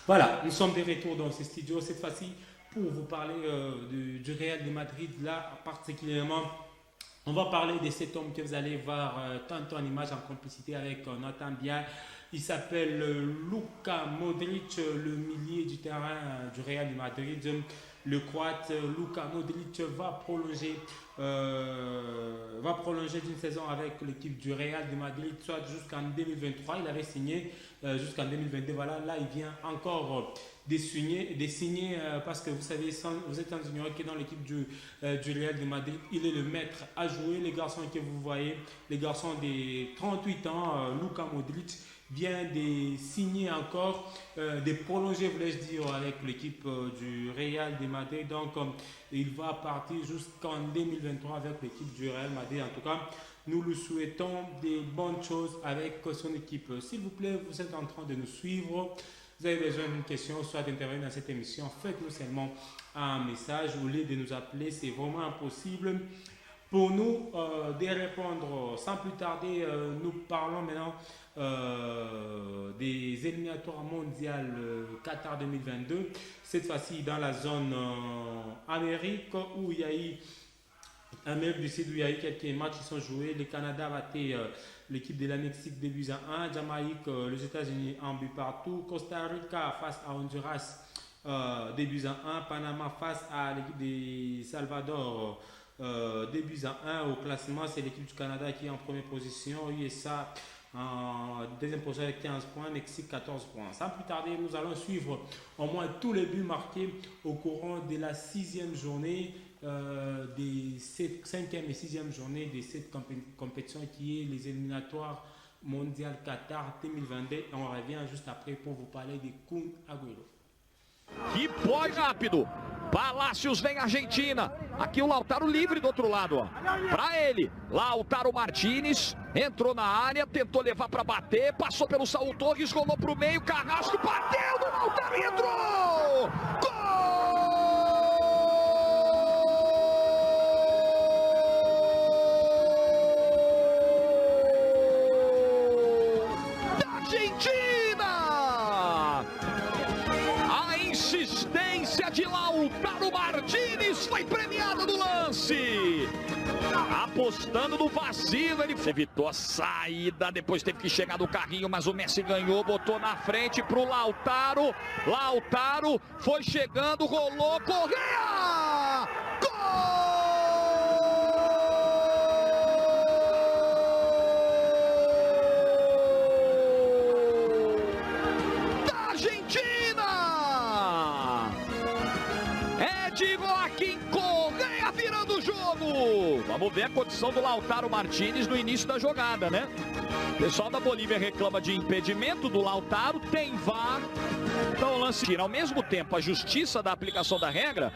Voilà, nous sommes de retour dans ce studio, cette fois-ci pour vous parler du Real de Madrid. Là, particulièrement, on va parler de cet homme que vous allez voir tantôt en image en complicité avec Nathan Bial. Il s'appelle Luka Modric, le milieu du terrain du Real de Madrid. Le Croate Luka Modric va prolonger d'une saison avec l'équipe du Real de Madrid, soit jusqu'en 2023. Il avait signé jusqu'en 2022. Voilà, là, il vient encore de signer parce que vous savez, vous êtes en ignorant que dans l'équipe du Real de Madrid, il est le maître à jouer. Les garçons que vous voyez, les garçons de 38 ans, Luka Modric, vient de signer encore, de prolonger, voulais-je dire, avec l'équipe du Real de Madrid. Donc, il va partir jusqu'en 2023 avec l'équipe du Real Madrid. En tout cas, nous lui souhaitons des bonnes choses avec son équipe. S'il vous plaît, vous êtes en train de nous suivre. Vous avez besoin d'une question, soit d'intervenir dans cette émission, faites-nous seulement un message. Au lieu de nous appeler, c'est vraiment impossible pour nous de répondre. Sans plus tarder, nous parlons maintenant des éliminatoires mondiales Qatar 2022. Cette fois-ci dans la zone Amérique où il y a eu Amérique du Sud où il y a eu quelques matchs qui sont joués. Le Canada a battu l'équipe de la Mexique 2-1. Jamaïque, les États-Unis en but partout. Costa Rica face à Honduras 2-1. Panama face à l'équipe de Salvador 2-1. Au classement, c'est l'équipe du Canada qui est en première position. USA en deuxième position avec 15 points, Mexique 14 points. Sans plus tarder, nous allons suivre au moins tous les buts marqués au courant de la 6e journée, des 5e et 6e journée de cette compétition qui est les éliminatoires mondiales Qatar 2022. Et on revient juste après pour vous parler de Kun Agüero. Que pode rápido. Palácios vem Argentina. Aqui o Lautaro livre do outro lado, ó. Pra ele, Lautaro Martínez entrou na área, tentou levar pra bater, passou pelo Saúl Torres, rolou pro meio, Carrasco bateu no Lautaro e entrou! Gol! Da Argentina! A insistência de Lautaro Martínez foi premiada no lance. Apostando no vacilo, ele evitou a saída, depois teve que chegar no carrinho, mas o Messi ganhou, botou na frente pro Lautaro. Lautaro foi chegando, rolou, Correa! Gol! Da Argentina! É de Joaquim Correa virando o jogo. Vamos ver a condição do Lautaro Martínez no início da jogada, né? O pessoal da Bolívia reclama de impedimento do Lautaro, tem VAR. Então o lance tira ao mesmo tempo a justiça da aplicação da regra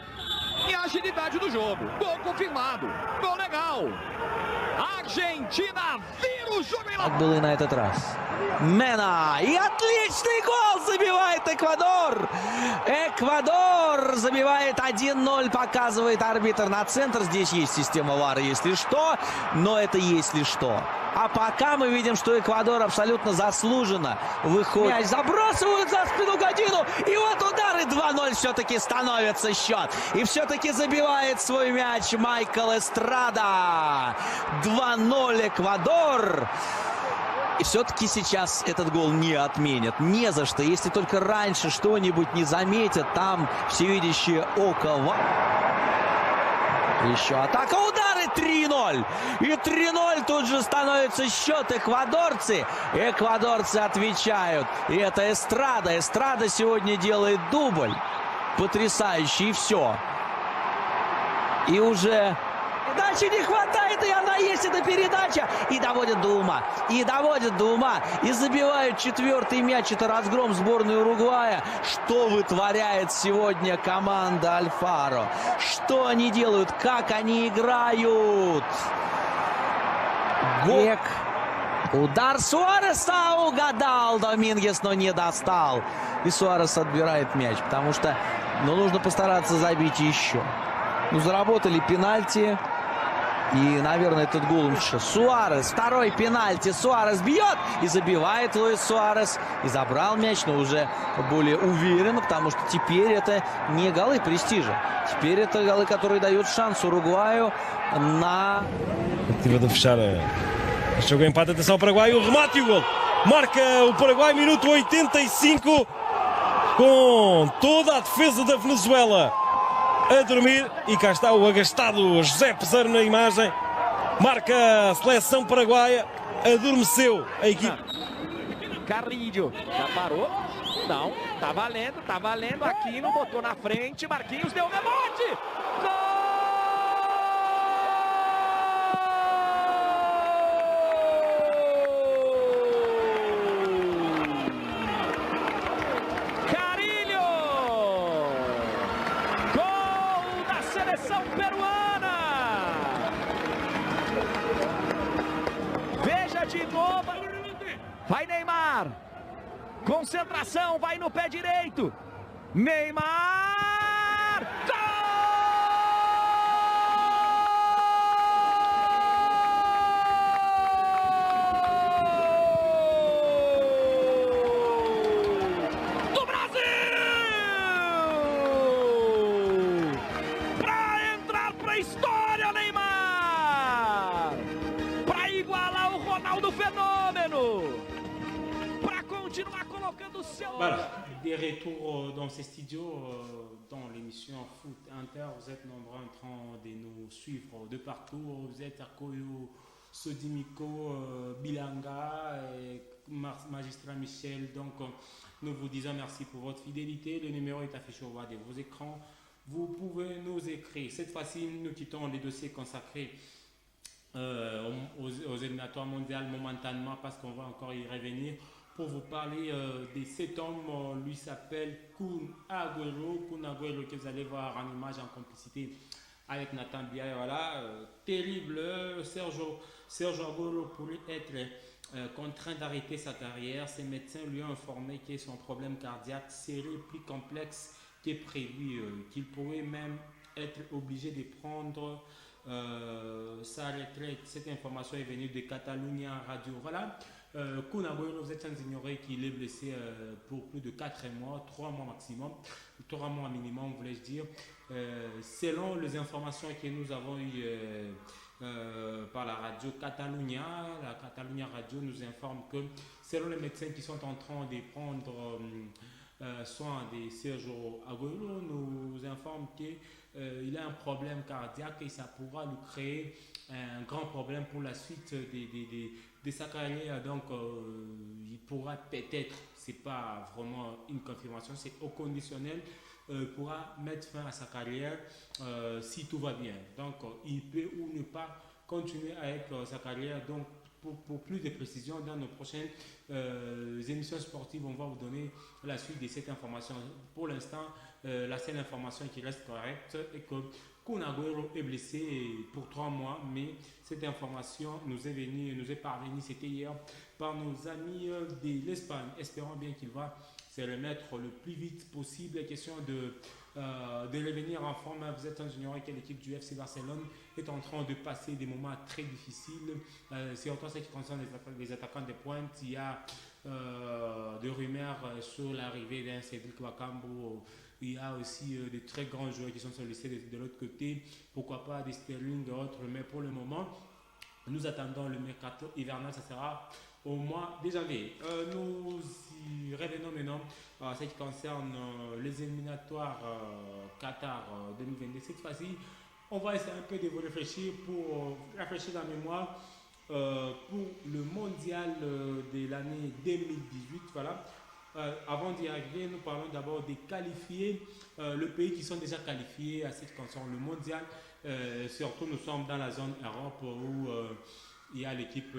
e a agilidade do jogo. Gol confirmado, gol legal. Аргентина вира в jogo. Так было и на этот раз. Мена. И отличный гол забивает Эквадор. Эквадор забивает 1-0, показывает арбитр на центр. Здесь есть система ВАРа, если что, но это если что. А пока мы видим, что Эквадор абсолютно заслуженно выходит. Мяч забрасывают за спину Годину. И вот удар, и 2-0 все-таки становится счет. И все-таки забивает свой мяч Майкл Эстрада. 2-0 Эквадор. И все-таки сейчас этот гол не отменят. Не за что. Если только раньше что-нибудь не заметят, там всевидящее око. Еще атака, удары, 3-0. И 3-0 тут же становится счет. Эквадорцы отвечают. И это Эстрада. Эстрада сегодня делает дубль. Потрясающий, и все. И уже... Передачи не хватает, и она есть, эта передача. И доводит до ума. И забивают 4-й мяч. Это разгром сборной Уругвая. Что вытворяет сегодня команда Альфаро? Что они делают? Как они играют? Гол. Удар Суареса угадал Домингес, но не достал. И Суарес отбирает мяч, потому что нужно постараться забить еще. Заработали пенальти. И, наверное, этот гол Суарес. Второй пенальти. Суарес бьет и забивает Луис Суарес. И забрал мяч, но уже более уверенно, потому что теперь это не голы престижа. Теперь это голы, которые dают шанс Уругваю на... Tentativa de fechar este jogo em empate. Atenção ao Paraguai. O remate e o gol. Marca o Paraguai, minuto 85. Com toda a defesa da Venezuela a dormir. E cá está o agastado José Peseiro na imagem. Marca a seleção paraguaia. Adormeceu a equipe. Carrilho, já parou? Não, tá valendo. Aquino botou na frente, Marquinhos deu rebote. Gol! Carrilho! Gol da seleção peruana! Veja de novo. Vai Neymar. Concentração, vai no pé direito. Neymar! Gol! Do Brasil! Para entrar para a história, Neymar! Para igualar o Ronaldo Fenômeno! Voilà, des retours dans ces studios, dans l'émission Foot Inter. Vous êtes nombreux en train de nous suivre de partout. Vous êtes Arcoyo, Sodimiko, Bilanga, et Magistrat Michel. Donc, nous vous disons merci pour votre fidélité. Le numéro est affiché au bas de vos écrans. Vous pouvez nous écrire. Cette fois-ci, nous quittons les dossiers consacrés aux éliminatoires mondiales momentanément parce qu'on va encore y revenir. Pour vous parler de cet homme, lui s'appelle Kun Agüero. Kun Agüero que vous allez voir en image en complicité avec Nathan Biaye. Voilà, terrible. Sergio Agüero pourrait être contraint d'arrêter sa carrière. Ses médecins lui ont informé que son problème cardiaque serait plus complexe que prévu, qu'il pourrait même être obligé de prendre sa retraite. Cette information est venue de Catalunya Radio. Voilà. Kun Agüero, vous êtes sans ignorer qu'il est blessé pour plus de 4 mois, 3 mois maximum, 3 mois minimum, voulais-je dire. Selon les informations que nous avons eues par la radio Catalunya, la Catalunya Radio nous informe que selon les médecins qui sont en train de prendre soin de Sergio Agüero, nous informe qu'il a un problème cardiaque et ça pourra lui créer un grand problème pour la suite de sa carrière. Donc il pourra peut-être, c'est pas vraiment une confirmation, c'est au conditionnel, pourra mettre fin à sa carrière si tout va bien. Donc il peut ou ne pas continuer avec sa carrière. Donc pour plus de précisions dans nos prochaines émissions sportives, on va vous donner la suite de cette information. Pour l'instant, la seule information qui reste correcte est que Kun Agüero est blessé pour 3 mois, mais cette information nous est parvenue, c'était hier, par nos amis de l'Espagne. Espérons bien qu'il va se remettre le plus vite possible. Question de revenir en forme. Vous êtes en ignorant que l'équipe du FC Barcelone est en train de passer des moments très difficiles. Surtout ce qui concerne les attaquants de pointe. Il y a des rumeurs sur l'arrivée d'un Cédric Bakambu. Il y a aussi de très grands joueurs qui sont sollicités de l'autre côté. Pourquoi pas des Sterling et autres. Mais pour le moment, nous attendons le mercato hivernal. Ça sera au mois de janvier. Nous y revenons maintenant à ce qui concerne les éliminatoires Qatar 2022. Cette fois-ci, on va essayer un peu de vous réfléchir pour rafraîchir la mémoire pour le mondial de l'année 2018. Voilà. Avant d'y arriver, nous parlons d'abord des qualifiés, le pays qui sont déjà qualifiés à ce qui concerne le mondial. Surtout, nous sommes dans la zone Europe où il y a l'équipe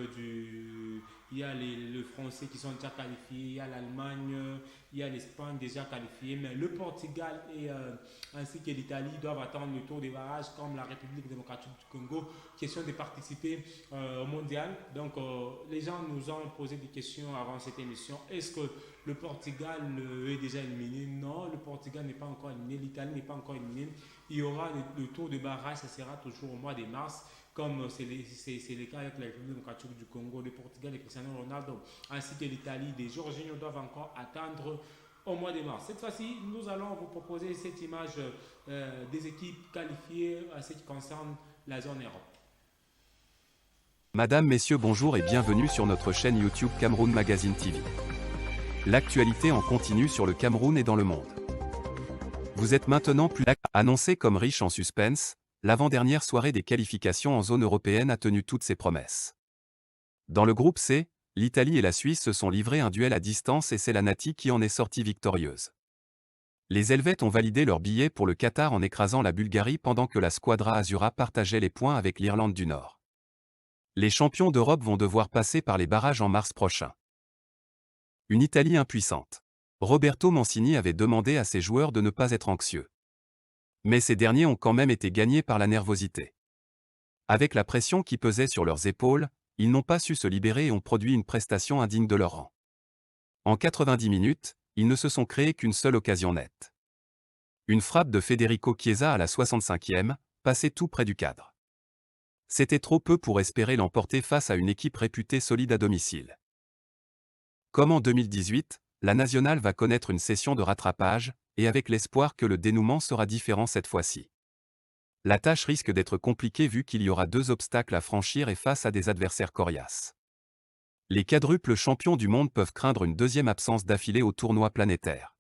il y a les Français qui sont déjà qualifiés, il y a l'Allemagne, il y a l'Espagne déjà qualifiée, mais le Portugal et ainsi que l'Italie doivent attendre le tour des barrages comme la République démocratique du Congo, question de participer au mondial. Donc les gens nous ont posé des questions avant cette émission. Est-ce que le Portugal est déjà éliminé. Non, le Portugal n'est pas encore éliminé, l'Italie n'est pas encore éliminée. Il y aura le tour de barrage, ça sera toujours au mois de mars, comme c'est le cas avec la République démocratique du Congo, le Portugal et Cristiano Ronaldo, ainsi que l'Italie. Des Jorginho doivent encore attendre au mois de mars. Cette fois-ci, nous allons vous proposer cette image des équipes qualifiées à ce qui concerne la zone Europe. Madame, Messieurs, bonjour et bienvenue sur notre chaîne YouTube Cameroun Magazine TV. L'actualité en continu sur le Cameroun et dans le monde. Vous êtes maintenant plus annoncé comme riche en suspense, l'avant-dernière soirée des qualifications en zone européenne a tenu toutes ses promesses. Dans le groupe C, l'Italie et la Suisse se sont livrés un duel à distance et c'est la Nati qui en est sortie victorieuse. Les Helvètes ont validé leur billet pour le Qatar en écrasant la Bulgarie pendant que la Squadra Azura partageait les points avec l'Irlande du Nord. Les champions d'Europe vont devoir passer par les barrages en mars prochain. Une Italie impuissante. Roberto Mancini avait demandé à ses joueurs de ne pas être anxieux. Mais ces derniers ont quand même été gagnés par la nervosité. Avec la pression qui pesait sur leurs épaules, ils n'ont pas su se libérer et ont produit une prestation indigne de leur rang. En 90 minutes, ils ne se sont créés qu'une seule occasion nette. Une frappe de Federico Chiesa à la 65e, passée tout près du cadre. C'était trop peu pour espérer l'emporter face à une équipe réputée solide à domicile. Comme en 2018, la nationale va connaître une session de rattrapage, et avec l'espoir que le dénouement sera différent cette fois-ci. La tâche risque d'être compliquée vu qu'il y aura 2 obstacles à franchir et face à des adversaires coriaces. Les quadruples champions du monde peuvent craindre une deuxième absence d'affilée au tournoi planétaire.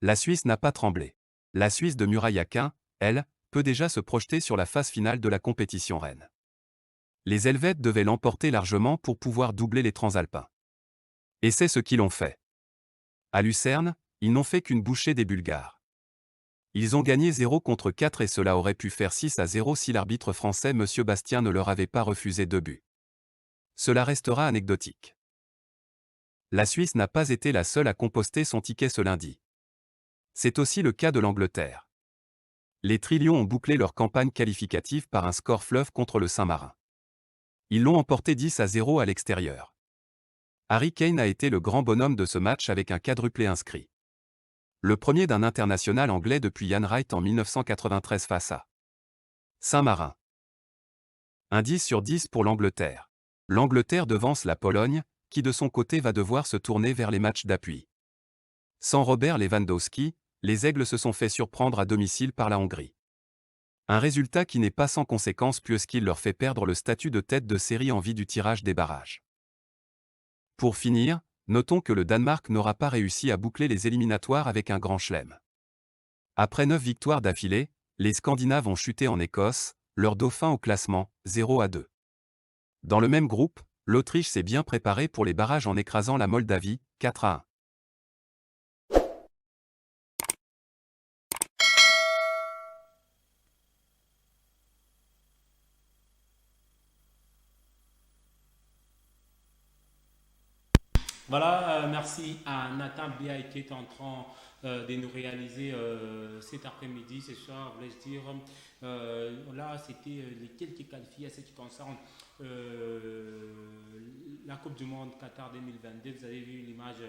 La Suisse n'a pas tremblé. La Suisse de Muraille Yakin, elle, peut déjà se projeter sur la phase finale de la compétition reine. Les Helvètes devaient l'emporter largement pour pouvoir doubler les Transalpins. Et c'est ce qu'ils ont fait. À Lucerne, ils n'ont fait qu'une bouchée des Bulgares. Ils ont gagné 0 contre 4 et cela aurait pu faire 6-0 si l'arbitre français M. Bastien ne leur avait pas refusé 2 buts. Cela restera anecdotique. La Suisse n'a pas été la seule à composter son ticket ce lundi. C'est aussi le cas de l'Angleterre. Les Trillions ont bouclé leur campagne qualificative par un score fleuve contre le Saint-Marin. Ils l'ont emporté 10-0 à l'extérieur. Harry Kane a été le grand bonhomme de ce match avec un quadruplé inscrit. Le premier d'un international anglais depuis Ian Wright en 1993 face à Saint-Marin. Un 10 sur 10 pour l'Angleterre. L'Angleterre devance la Pologne, qui de son côté va devoir se tourner vers les matchs d'appui. Sans Robert Lewandowski, les Aigles se sont fait surprendre à domicile par la Hongrie. Un résultat qui n'est pas sans conséquence puisqu'il leur fait perdre le statut de tête de série en vue du tirage des barrages. Pour finir, notons que le Danemark n'aura pas réussi à boucler les éliminatoires avec un grand chelem. Après 9 victoires d'affilée, les Scandinaves ont chuté en Écosse, leur dauphin au classement, 0-2. Dans le même groupe, l'Autriche s'est bien préparée pour les barrages en écrasant la Moldavie, 4-1. Voilà, merci à Nathan Biaï qui est en train de nous réaliser cet après-midi, ce soir, voulais-je dire. Là, c'était les quelques qualifiés à ce qui concerne la Coupe du Monde Qatar 2022. Vous avez vu l'image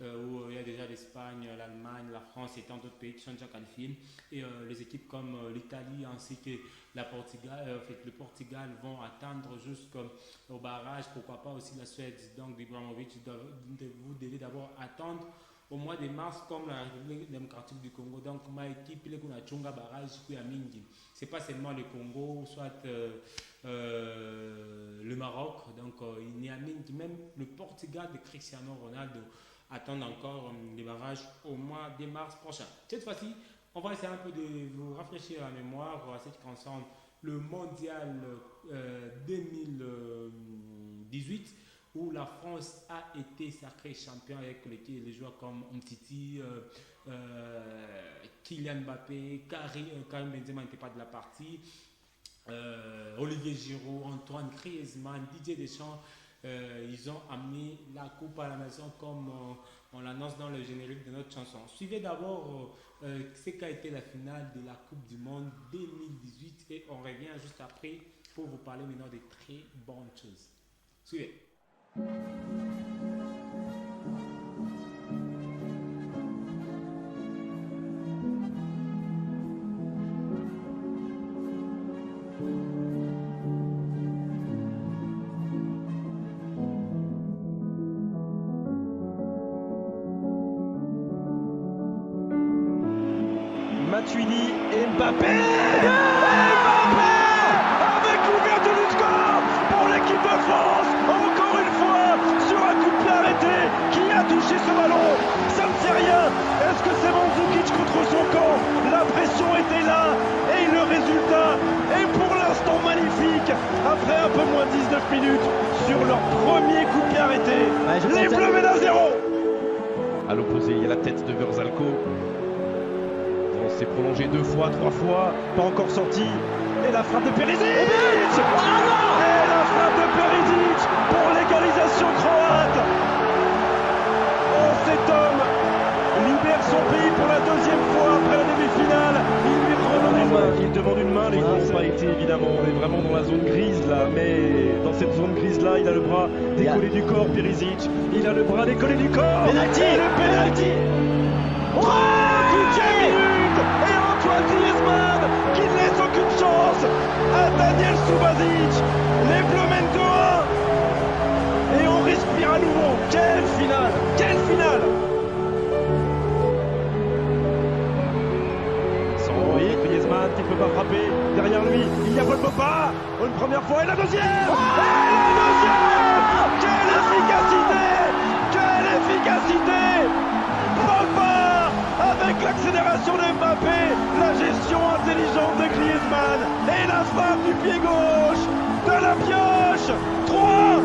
où il y a déjà l'Espagne, l'Allemagne, la France et tant d'autres pays qui sont déjà qualifiés. Et les équipes comme l'Italie ainsi que le Portugal vont attendre jusqu'au barrage. Pourquoi pas aussi la Suède. Donc, d'Ibrahimovic, vous devez d'abord attendre au mois de mars comme la République démocratique du Congo. Donc, ma équipe, il y a un barrage qui est à Mingi. Ce n'est pas seulement le Congo, soit le Maroc. Donc, il y a Mingi. Même le Portugal de Cristiano Ronaldo attend encore les barrages au mois de mars prochain. Cette fois-ci, on va essayer un peu de vous rafraîchir la mémoire à ce qui concerne le mondial 2018 où la France a été sacrée champion avec les joueurs comme Umtiti, Kylian Mbappé, Karim Benzema n'était pas de la partie, Olivier Giroud, Antoine Griezmann, Didier Deschamps. Ils ont amené la coupe à la maison comme on l'annonce dans le générique de notre chanson. Suivez d'abord ce qu'a été la finale de la Coupe du Monde 2018 et on revient juste après pour vous parler maintenant de très bonnes choses. Suivez. Matuidi et Mbappé. Mbappé avec l'ouverture du score pour l'équipe de France. Encore une fois sur un coup de pied arrêté. Qui a touché ce ballon? Ça ne sait rien. Est-ce que c'est Mandzukic contre son camp? La pression était là et le résultat est pour l'instant magnifique. Après un peu moins de 19 minutes sur leur premier coup de pied arrêté. Les Bleus mènent à 0. À l'opposé, il y a la tête de Verzalco. On s'est prolongé 2 fois, 3 fois, pas encore sorti. Et la frappe de Perisic. Et la frappe de Perisic pour l'égalisation croate. Oh, cet homme libère son pays pour la 2e fois après la demi-finale. Il lui redonne une main. Il demande une main. Les grands n'ont pas été, évidemment. On est vraiment dans la zone grise là. Mais dans cette zone grise là, il a le bras décollé du corps, Perisic. Il a le bras décollé du corps. Penalty. Et le penalty. 38e minute. Et Antoine Griezmann qui ne laisse aucune chance à Daniel Subasic. Les Bleus mènent 2-1. Et on respire à nouveau. Quelle finale! Quelle finale! Griezmann qui ne peut pas frapper. Derrière lui, il y a Paul Pogba. Une première fois et la deuxième! Et la deuxième! Quelle efficacité! Quelle efficacité! Pogba avec l'accélération de Mbappé, la gestion intelligente de Griezmann et la frappe du pied gauche de la pioche. 3!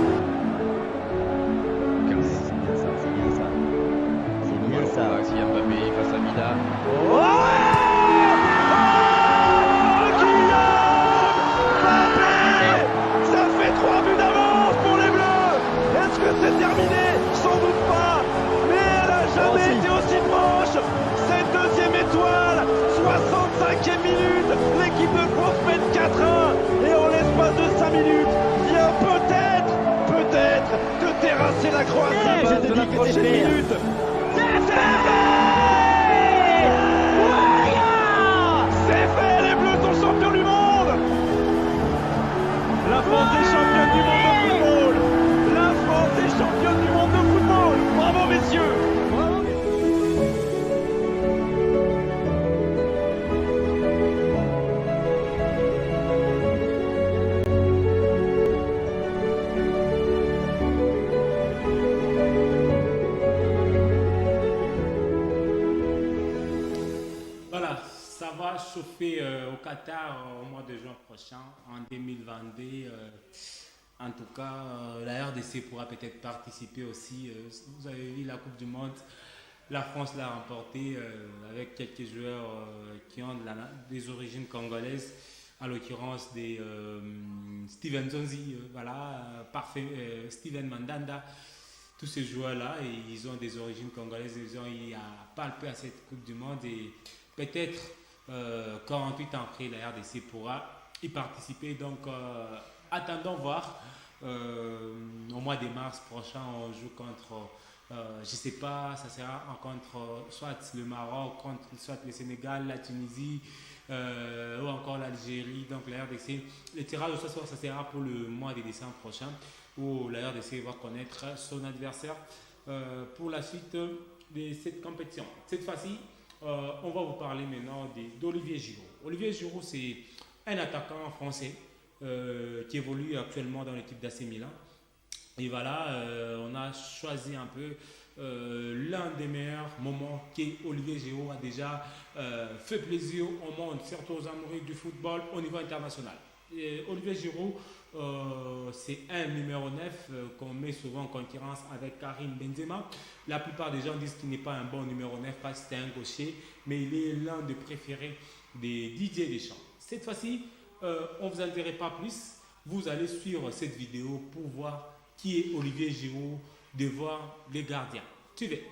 C'est bien ça. Si Mbappé face à Vida. Ça fait 3 buts d'avance pour les Bleus. Est-ce que c'est terminé? Sans doute pas. Mais elle n'a jamais été aussi proche. Cette deuxième étoile, 65e minute. L'équipe de France mène 4-1. Et en l'espace de 5 minutes, vient peut-être de terrasser la Croatie à base de la prochaine minute. C'est fait, les Bleus sont champions du monde. La France est championne du monde de football. La France est championne du monde de football. Bravo messieurs. Voilà, ça va chauffer au Qatar au mois de juin prochain, en 2022. En tout cas, la RDC pourra peut-être participer aussi. Vous avez vu la Coupe du Monde, la France l'a remportée avec quelques joueurs qui ont des origines congolaises, à l'occurrence des Steven Zonzi, parfait, Steven Mandanda. Tous ces joueurs-là, ils ont des origines congolaises, ils ont palpé à cette Coupe du Monde et peut-être 48 ans après, la RDC pourra y participer. Donc, attendons voir. Au mois de mars prochain, on joue contre, je ne sais pas, ça sera contre soit le Maroc, soit le Sénégal, la Tunisie ou encore l'Algérie. Donc, la RDC, le tirage au sort, ça sera pour le mois de décembre prochain où la RDC va connaître son adversaire pour la suite de cette compétition. Cette fois-ci, on va vous parler maintenant d'Olivier Giroud. Olivier Giroud, c'est un attaquant français qui évolue actuellement dans l'équipe d'AC Milan. Et voilà, on a choisi un peu l'un des meilleurs moments qu'Olivier Giroud a déjà fait plaisir au monde, surtout aux amoureux du football au niveau international. Et Olivier Giroud, c'est un numéro 9 qu'on met souvent en concurrence avec Karim Benzema. La plupart des gens disent qu'il n'est pas un bon numéro 9 parce que c'est un gaucher, mais il est l'un des préférés des Didier Deschamps. Cette fois-ci, on ne vous en dirait pas plus. Vous allez suivre cette vidéo pour voir qui est Olivier Giroud devant les gardiens. Suivez.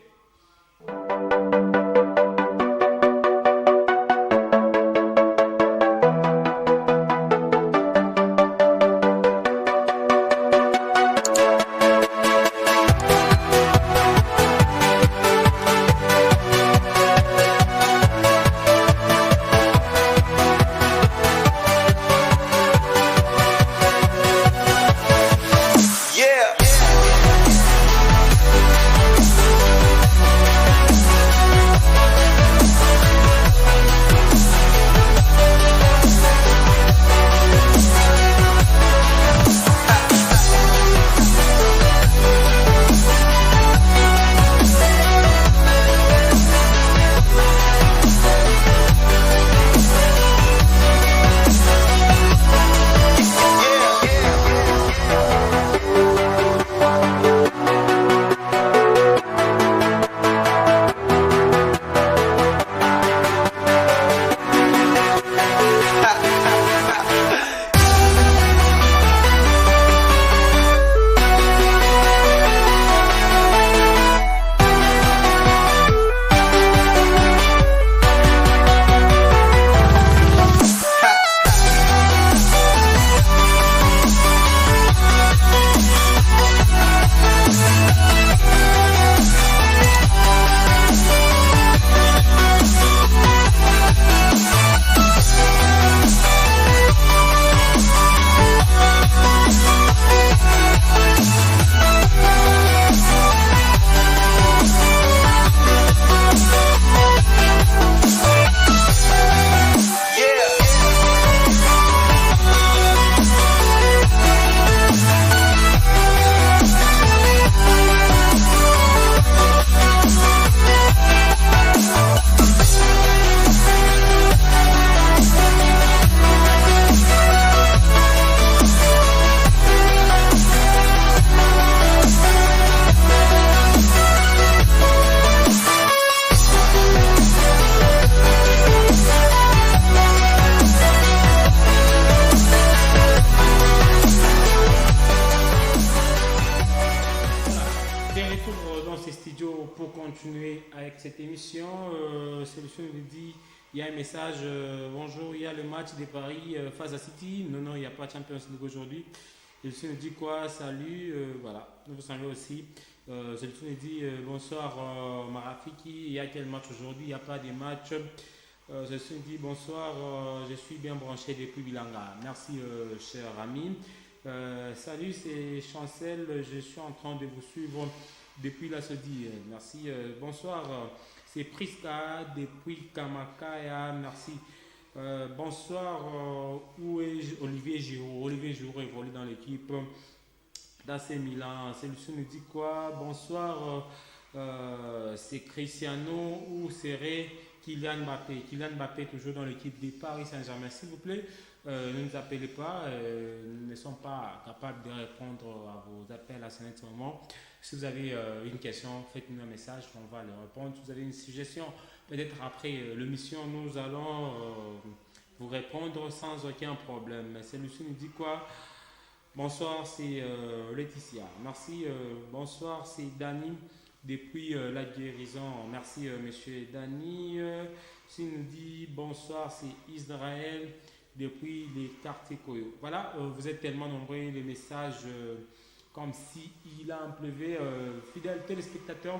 Yeah. Solution nous dit, il y a un message, bonjour, il y a le match de Paris face à City. Non, il n'y a pas de Champions League aujourd'hui. Solution nous dit quoi? Salut, voilà, nous vous saluons aussi. Solution nous dit, bonsoir Marafiki, il y a quel match aujourd'hui? Il n'y a pas de match. Solution nous dit, bonsoir, je suis bien branché depuis Bilanga. Merci, cher ami. Salut, c'est Chancel, je suis en train de vous suivre depuis la Saudi. Merci. Bonsoir, c'est Priska depuis Kamakaya. Merci. Bonsoir, où est Olivier Giroud? Olivier Giroud évolue dans l'équipe d'AC Milan. Solution nous dit quoi? Bonsoir, c'est Cristiano ou serait Kylian Mbappé? Kylian Mbappé toujours dans l'équipe de Paris Saint-Germain. S'il vous plaît, ne nous appelez pas. Nous ne sommes pas capables de répondre à vos appels à ce moment. Si vous avez une question, faites-nous un message, on va le répondre. Si vous avez une suggestion, peut-être après l'émission, nous allons vous répondre sans aucun problème. Celui-ci nous dit quoi? Bonsoir, c'est Laetitia. Merci. Bonsoir, c'est Dani depuis la guérison. Merci, monsieur Dani. Si nous dit bonsoir, c'est Israël depuis les quartiers Koyo. Voilà, vous êtes tellement nombreux, les messages comme si il en pleuvait. Fidèles téléspectateurs,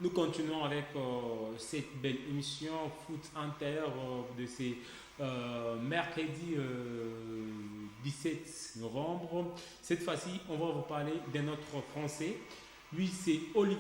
nous continuons avec cette belle émission Foot Inter de ces mercredi 17 novembre. Cette fois-ci, on va vous parler d'un autre Français. Lui, c'est Olivier